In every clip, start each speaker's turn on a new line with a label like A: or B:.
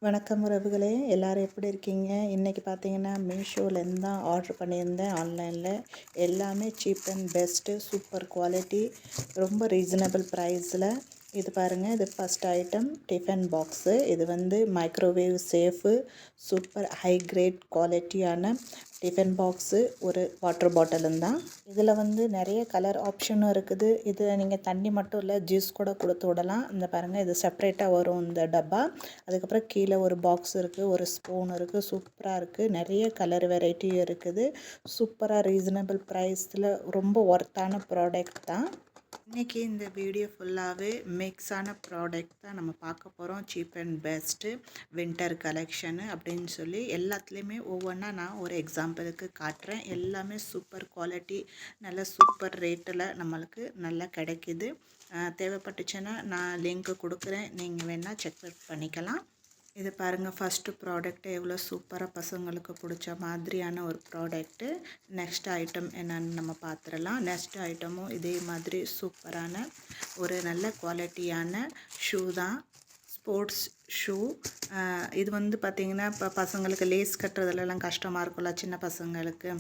A: வணக்கம் உறவுகளே, எல்லாரும் எப்படி இருக்கீங்க? இன்றைக்கி பார்த்தீங்கன்னா மீஷோலேருந்து தான் ஆர்டர் பண்ணியிருந்தேன் ஆன்லைனில். எல்லாமே cheap and best, super quality, ரொம்ப ரீசனபிள் ப்ரைஸில். இது பாருங்கள், இது ஃபஸ்ட் ஐட்டம் டிஃபன் பாக்ஸு. இது வந்து microwave safe, super high grade குவாலிட்டியான டிஃபன் பாக்ஸு. ஒரு வாட்டர் பாட்டிலும் தான். இதில் வந்து நிறைய கலர் ஆப்ஷனும் இருக்குது. இது நீங்கள் தண்ணி மட்டும் இல்லை, ஜூஸ் கூட கொடுத்து விடலாம். இந்த பாருங்கள், இது செப்ரேட்டாக வரும் இந்த டப்பா. அதுக்கப்புறம் கீழே ஒரு பாக்ஸ் இருக்குது, ஒரு ஸ்பூன் இருக்குது. சூப்பராக இருக்குது. நிறைய கலர் வெரைட்டியும் இருக்குது. சூப்பராக ரீசனபிள் ப்ரைஸில் ரொம்ப ஒர்த்தான ப்ராடக்ட் தான். இன்றைக்கி இந்த வீடியோ ஃபுல்லாகவே மிக்ஸான ப்ராடக்ட் தான் நம்ம பார்க்க போகிறோம். Cheap and best winter collection அப்படின்னு சொல்லி எல்லாத்துலேயுமே ஒவ்வொன்றா நான் ஒரு எக்ஸாம்பிளுக்கு காட்டுறேன். எல்லாமே சூப்பர் குவாலிட்டி, நல்ல சூப்பர் ரேட்டில் நம்மளுக்கு நல்லா கிடைக்கிது. தேவைப்பட்டுச்சுன்னா நான் லிங்க்கு கொடுக்குறேன், நீங்கள் வேணால் செக் பண்ணிக்கலாம். இது பாருங்கள், ஃபஸ்ட்டு ப்ராடக்ட்டு எவ்வளோ சூப்பராக பசங்களுக்கு பிடிச்ச மாதிரியான ஒரு ப்ராடக்ட்டு. நெக்ஸ்ட் ஐட்டம் என்னன்னு நம்ம பார்த்துடலாம். நெக்ஸ்ட் ஐட்டமும் இதே மாதிரி சூப்பரான ஒரு நல்ல குவாலிட்டியான ஷூ தான், ஸ்போர்ட்ஸ் ஷூ. இது வந்து பார்த்திங்கன்னா இப்போ பசங்களுக்கு லேஸ் கட்டுறதுலலாம் கஷ்டமாக இருக்கும்ல, சின்ன பசங்களுக்கு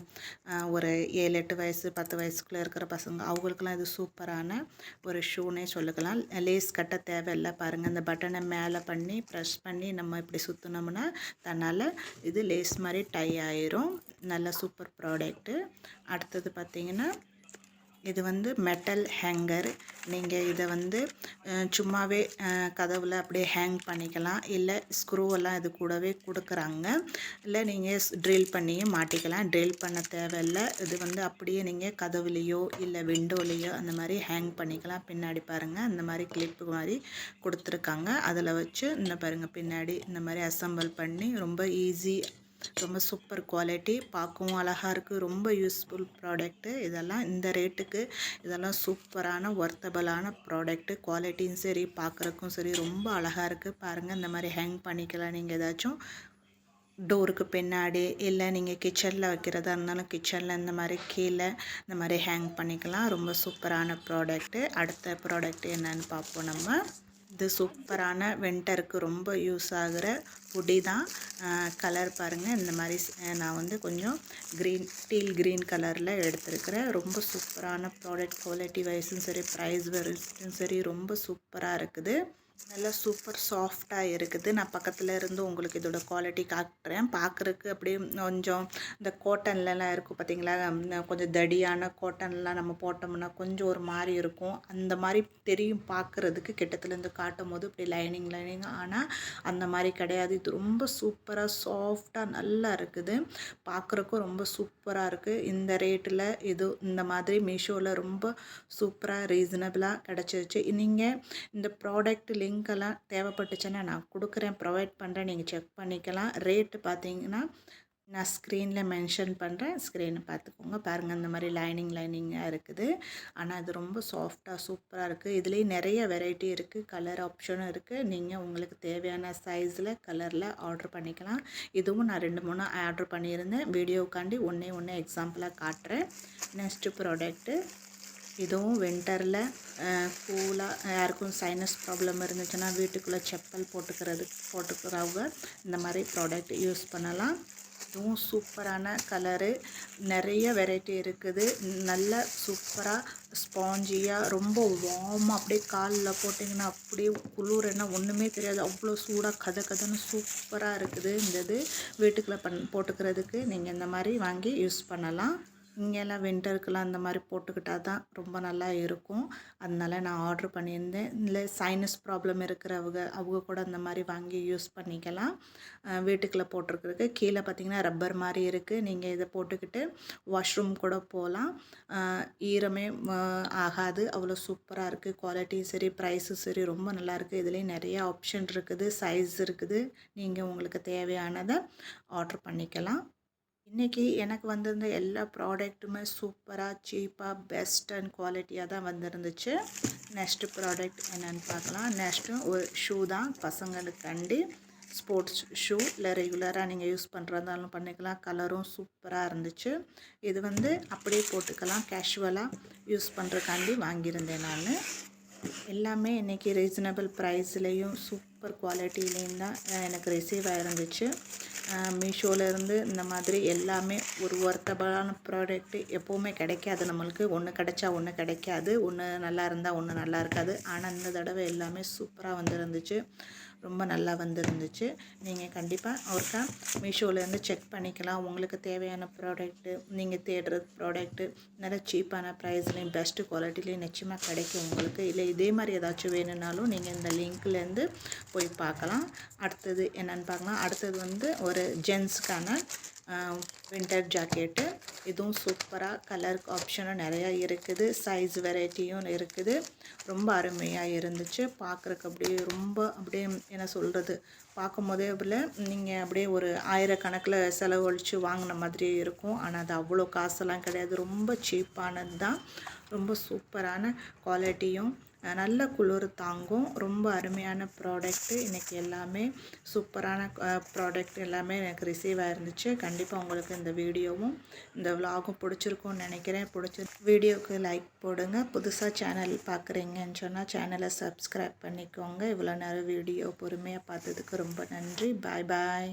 A: ஒரு 7-8 வயசு 10 வயசுக்குள்ளே இருக்கிற பசங்க, அவங்களுக்குலாம் இது சூப்பரான ஒரு ஷூனே சொல்லிக்கலாம். லேஸ் கட்ட தேவையில்லை. பாருங்கள், இந்த பட்டனை மேலே பண்ணி ப்ரெஸ் பண்ணி நம்ம இப்படி சுற்றினோம்னா தன்னால் இது லேஸ் மாதிரி டை ஆயிரும். நல்ல சூப்பர் ப்ராடக்ட்டு. அடுத்தது பார்த்திங்கன்னா இது வந்து மெட்டல் ஹேங்கர். நீங்கள் இதை வந்து சும்மாவே கதவில் அப்படியே ஹேங் பண்ணிக்கலாம், இல்லை ஸ்க்ரூவெல்லாம் இது கூடவே கொடுக்குறாங்க. இல்லை நீங்கள் ட்ரில் பண்ணியும் மாட்டிக்கலாம். ட்ரில் பண்ண தேவையில்லை. இது வந்து அப்படியே நீங்கள் கதவுலேயோ இல்லை விண்டோலேயோ அந்த மாதிரி ஹேங் பண்ணிக்கலாம். பின்னாடி பாருங்கள், இந்த மாதிரி கிளிப்பு மாதிரி கொடுத்துருக்காங்க. அதில் வச்சு இந்த பாருங்கள், பின்னாடி இந்த மாதிரி அசம்பிள் பண்ணி ரொம்ப ஈஸி, ரொம்ப சூப்பர் குவாலிட்டி, பார்க்கவும் அழகாக இருக்குது. ரொம்ப யூஸ்ஃபுல் ப்ராடக்ட்டு. இதெல்லாம் இந்த ரேட்டுக்கு இதெல்லாம் சூப்பரான ஒர்த்தபிளான ப்ராடக்ட்டு. குவாலிட்டியும் சரி, பார்க்குறக்கும் சரி ரொம்ப அழகாக இருக்குது. பாருங்கள், இந்த மாதிரி ஹேங் பண்ணிக்கலாம். நீங்கள் ஏதாச்சும் டோருக்கு பின்னாடி, இல்லை நீங்கள் கிச்சனில் வைக்கிறதா இருந்தாலும் கிச்சனில் இந்த மாதிரி கீழே இந்த மாதிரி ஹேங் பண்ணிக்கலாம். ரொம்ப சூப்பரான ப்ராடக்ட்டு. அடுத்த ப்ராடக்ட் என்னன்னு பார்ப்போம் நம்ம. இது சூப்பரான வின்டருக்கு ரொம்ப யூஸ் ஆகிற புடி தான். கலர் பாருங்கள், இந்த மாதிரி நான் வந்து கொஞ்சம் டீல் க்ரீன் கலரில் எடுத்துருக்கிறேன். ரொம்ப சூப்பரான ப்ராடக்ட். குவாலிட்டி வைஸும் சரி, ப்ரைஸ் வைஸும் சரி ரொம்ப சூப்பராக இருக்குது. நல்லா சூப்பர் சாஃப்டாக இருக்குது. நான் பக்கத்தில் இருந்து உங்களுக்கு இதோட குவாலிட்டி காட்டுறேன். பார்க்குறக்கு அப்படியே கொஞ்சம் இந்த கோட்டன்லலாம் இருக்கும் பார்த்திங்களா, கொஞ்சம் தடியான கோட்டன்லாம் நம்ம போட்டோம்னா கொஞ்சம் ஒரு மாதிரி இருக்கும். அந்த மாதிரி தெரியும் பார்க்குறதுக்கு, கிட்டத்துலேருந்து காட்டும் போது இப்படி லைனிங் ஆனால் அந்த மாதிரி கிடையாது. இது ரொம்ப சூப்பராக சாஃப்டாக நல்லா இருக்குது. பார்க்குறக்கும் ரொம்ப சூப்பராக இருக்குது. இந்த ரேட்டில் இது இந்த மாதிரி மீஷோவில் ரொம்ப சூப்பராக ரீசனபிளாக கிடச்சிருச்சு. நீங்கள் இந்த ப்ராடக்ட் லிங்க்கெல்லாம் தேவைப்பட்டுச்சுன்னா நான் கொடுக்குறேன், ப்ரொவைட் பண்ணுறேன், நீங்கள் செக் பண்ணிக்கலாம். ரேட்டு பார்த்தீங்கன்னா நான் ஸ்க்ரீனில் மென்ஷன் பண்ணுறேன், ஸ்க்ரீனை பார்த்துக்கோங்க. பாருங்கள், இந்த மாதிரி லைனிங்காக இருக்குது. ஆனால் இது ரொம்ப சாஃப்டாக சூப்பராக இருக்குது. இதுலேயே நிறைய வெரைட்டி இருக்குது, கலர் ஆப்ஷனும் இருக்குது. நீங்கள் உங்களுக்கு தேவையான சைஸில் கலரில் ஆர்டர் பண்ணிக்கலாம். இதுவும் நான் 2-3 ஆர்டர் பண்ணியிருந்தேன். வீடியோக்காண்டி ஒன்று எக்ஸாம்பிளாக காட்டுறேன். நெக்ஸ்ட்டு ப்ராடக்ட்டு, இதுவும் வின்டரில் கூலாக, யாருக்கும் சைனஸ் ப்ராப்ளம் இருந்துச்சுன்னா வீட்டுக்குள்ளே செப்பல் போட்டுக்கிறவங்க இந்த மாதிரி ப்ராடக்ட் யூஸ் பண்ணலாம். இதுவும் சூப்பரான கலரு, நிறைய வெரைட்டி இருக்குது. நல்ல சூப்பராக ஸ்பாஞ்சியாக ரொம்ப வார்மாக அப்படியே காலில் போட்டிங்கன்னா அப்படியே குளிர்னா ஒன்றுமே தெரியாது, அவ்வளோ சூடாக கதன்னு சூப்பராக இருக்குது. இந்த இது வீட்டுக்குள்ளே போட்டுக்கிறதுக்கு நீங்கள் இந்த மாதிரி வாங்கி யூஸ் பண்ணலாம். இங்கெல்லாம் வின்டருக்கெல்லாம் இந்த மாதிரி போட்டுக்கிட்டால் தான் ரொம்ப நல்லா இருக்கும். அதனால நான் ஆர்டர் பண்ணியிருந்தேன். இல்லை சைனஸ் ப்ராப்ளம் அவங்க கூட இந்த மாதிரி வாங்கி யூஸ் பண்ணிக்கலாம். வீட்டுக்குள்ளே போட்டிருக்கிறதுக்கு கீழே பார்த்திங்கன்னா ரப்பர் மாதிரி இருக்குது. நீங்கள் இதை போட்டுக்கிட்டு வாஷ்ரூம் கூட போகலாம். ஈரமே ஆகாது, அவ்வளோ சூப்பராக இருக்குது. குவாலிட்டியும் சரி, ப்ரைஸும் சரி ரொம்ப நல்லாயிருக்கு. இதுலேயும் நிறைய ஆப்ஷன் இருக்குது, சைஸ் இருக்குது. நீங்கள் உங்களுக்கு தேவையானதை ஆர்டர் பண்ணிக்கலாம். இன்றைக்கி எனக்கு வந்திருந்த எல்லா ப்ராடக்ட்டுமே சூப்பராக, சீப்பாக, பெஸ்ட் அண்ட் குவாலிட்டியாக தான் வந்திருந்துச்சு. நெக்ஸ்ட்டு ப்ராடக்ட் என்னென்னு பார்க்கலாம். நெக்ஸ்ட்டும் ஒரு ஷூ தான், பசங்களுக்காண்டி ஸ்போர்ட்ஸ் ஷூ. இல்லை ரெகுலராக நீங்கள் யூஸ் பண்ணுறதாலும் பண்ணிக்கலாம். கலரும் சூப்பராக இருந்துச்சு. இது வந்து அப்படியே போட்டுக்கலாம், கேஷுவலாக யூஸ் பண்ணுறக்காண்டி வாங்கியிருந்தேன் நான். எல்லாமே இன்றைக்கி ரீசனபிள் ப்ரைஸ்லேயும் சூப்பர் குவாலிட்டிலேயும் தான் எனக்கு ரிசீவ் ஆகிருந்துச்சு. மீஷோலேருந்து இந்த மாதிரி எல்லாமே ஒரு ஒர்த்தபிளான ப்ராடக்ட்டு எப்போவுமே கிடைக்காது நம்மளுக்கு. ஒன்று கிடைச்சா ஒன்று கிடைக்காது, ஒன்று நல்லா இருந்தால் ஒன்று நல்லா இருக்காது. ஆனால் இந்த தடவை எல்லாமே சூப்பராக வந்துருந்துச்சு, ரொம்ப நல்லா வந்துருந்துச்சு. நீங்கள் கண்டிப்பாக ஒருக்கா மீஷோலேருந்து செக் பண்ணிக்கலாம். உங்களுக்கு தேவையான ப்ராடக்ட்டு, நீங்கள் தேடுற ப்ராடக்ட்டு நல்ல சீப்பான ப்ரைஸ்லேயும் பெஸ்ட்டு குவாலிட்டிலையும் நிச்சயமாக கிடைக்கும் உங்களுக்கு. இல்லை இதே மாதிரி ஏதாச்சும் வேணும்னாலும் நீங்கள் இந்த லிங்க்லேருந்து போய் பார்க்கலாம். அடுத்தது என்னென்னு பார்க்கலாம். அடுத்தது வந்து ஒரு ஜென்ஸுக்கான வின்டர் ஜாக்கெட்டு. இதுவும் சூப்பராக கலர் ஆப்ஷனும் நிறையா இருக்குது, சைஸ் வெரைட்டியும் இருக்குது. ரொம்ப அருமையாக இருந்துச்சு. பார்க்குறக்கு அப்படியே என்ன சொல்கிறது, பார்க்கும் போதே நீங்கள் அப்படியே ஒரு ஆயிரக்கணக்கில் செலவழித்து வாங்கின மாதிரி இருக்கும். ஆனால் அது அவ்வளோ காசெல்லாம் கிடையாது, ரொம்ப சீப்பானது தான். ரொம்ப சூப்பரான குவாலிட்டியும் நல்ல குளிர் தாங்கும். ரொம்ப அருமையான ப்ராடக்ட்டு. இன்றைக்கி எல்லாமே சூப்பரான ப்ராடக்ட் எல்லாமே எனக்கு ரிசீவ் ஆகிருந்துச்சு. கண்டிப்பாக உங்களுக்கு இந்த வீடியோவும் இந்த விலாகும் பிடிச்சிருக்கும்னு நினைக்கிறேன். வீடியோவுக்கு லைக் போடுங்க. புதுசாக சேனல் பார்க்குறீங்கன்னு சொன்னால் சேனலை சப்ஸ்கிரைப் பண்ணிக்கோங்க. இவ்வளோ நேரம் வீடியோ பொறுமையாக பார்த்ததுக்கு ரொம்ப நன்றி. பாய் பாய்.